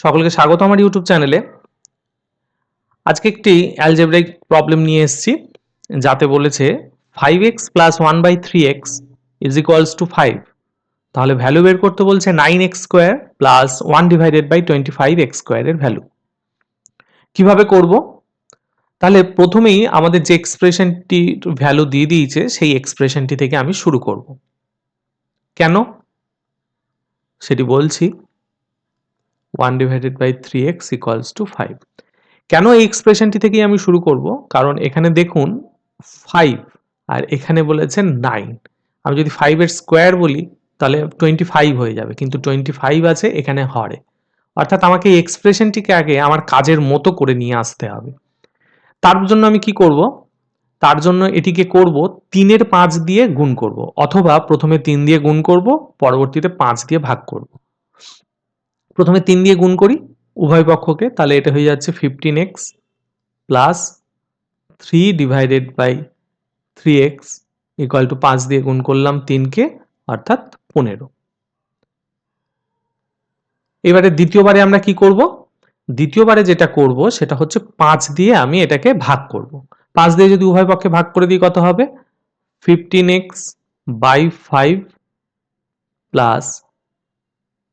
সকলকে স্বাগত আমার ইউটিউব চ্যানেলে। আজকে একটি অ্যালজেব্রাইক প্রবলেম নিয়ে এসেছি, যাতে বলেছে 5x plus 1/3x is equals to 5। তাহলে ভ্যালু বের করতে বলছে 9x square plus 1/25x square এর ভ্যালু। কিভাবে করব? তাহলে প্রথমেই আমাদের যে এক্সপ্রেশনটি ভ্যালু দিয়ে দিয়েছে সেই এক্সপ্রেশনটি থেকে আমি শুরু করব। কেন সেটি বলছি। 1/3x equals to 5। কেন এই এক্সপ্রেশনটি থেকেই আমি শুরু করব? কারণ এখানে দেখুন 5 আর এখানে বলেছেন 9। আমি যদি 5 এর স্কোয়ার বলি তাহলে 25 হয়ে যাবে, কিন্তু 25 আছে এখানে হরে, অর্থাৎ আমাকে এই এক্সপ্রেশনটিকে আগে আমার কাজের মতো করে নিয়ে আসতে হবে। তার জন্য আমি কি করব? তার জন্য এটিকে করব 3 এর 5 দিয়ে গুণ করব, অথবা প্রথমে 3 দিয়ে গুণ করব, পরবর্তীতে 5 দিয়ে ভাগ করব। প্রথমে 3 দিয়ে গুণ করি উভয় পক্ষকে, তাহলে এটা হয়ে যাচ্ছে 15x plus 3/3x equal to 5 দিয়ে গুণ করলাম 3কে, অর্থাৎ 15। এবারে দ্বিতীয়বারে আমরা কি করব? দ্বিতীয়বারে যেটা করব সেটা হচ্ছে 5 দিয়ে আমি এটাকে ভাগ করব। 5 দিয়ে যদি উভয় পক্ষে ভাগ করে দিই কত হবে? 15x/5 প্লাস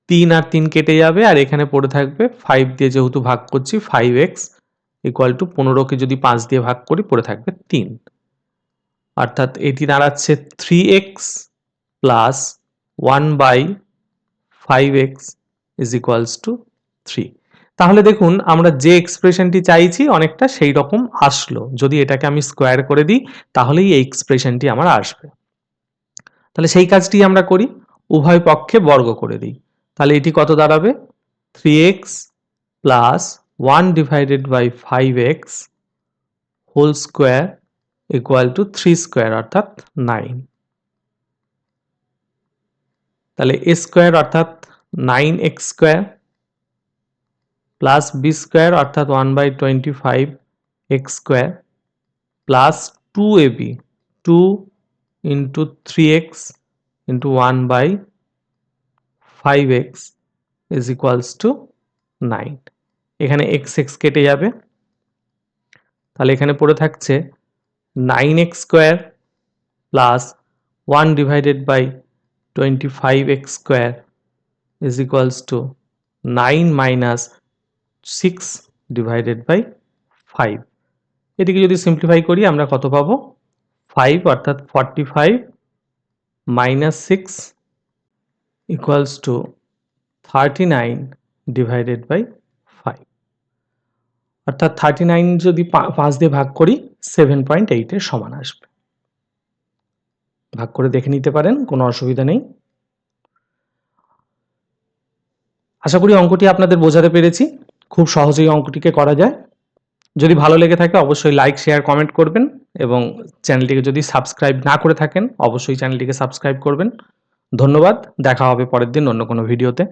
3 আর 3 কেটে যাবে, আর এখানে পড়ে থাকবে 5 দিয়ে যেহেতু ভাগ করছি 5x ইকুয়াল টু 15কে যদি 5 দিয়ে ভাগ করি পড়ে থাকবে 3, অর্থাৎ এটি দাঁড়াচ্ছে 3x plus 1/5x is equals to 3। তাহলে দেখুন আমরা যে এক্সপ্রেশনটি চাইছি অনেকটা সেই রকম আসলো। যদি এটাকে আমি স্কোয়ার করে দিই তাহলেই এই এক্সপ্রেশনটি আমার আসবে। তাহলে সেই কাজটি আমরা করি, উভয় পক্ষে বর্গ করে দিই। তাহলে এটি কত দাঁড়াবে? 3x plus 1/5x whole square equal to 3 square, অর্থাৎ 9। তাহলে a স্কোয়ার অর্থাৎ 9x square plus b square অর্থাৎ 1/25x square plus 2ab 2 into 3x into 1/5x is equals to 9। এখানে x x কেটে যাবে, তাহলে এখানে পড়ে থাকছে 9x square plus 1/25x square is equals to 9 minus 6/5। এটিকে যদি সিম্পলিফাই করি আমরা কত পাবো? 5, অর্থাৎ 45 মাইনাস 6 ইকুয়ালস টু 39/5, অর্থাৎ 39 যদি 5 দিয়ে ভাগ করি 7.8 এর সমান আসবে। ভাগ করে দেখে নিতে পারেন, কোনো অসুবিধা নেই। আশা করি অঙ্কটি আপনাদের বোঝাতে পেরেছি। খুব সহজেই অঙ্কটিকে করা যায়। যদি ভালো লেগে থাকে অবশ্যই লাইক, শেয়ার, কমেন্ট করবেন, এবং চ্যানেলটিকে যদি সাবস্ক্রাইব না করে থাকেন অবশ্যই চ্যানেলটিকে সাবস্ক্রাইব করবেন। ধন্যবাদ। দেখা হবে পরের দিন অন্য কোনো ভিডিওতে।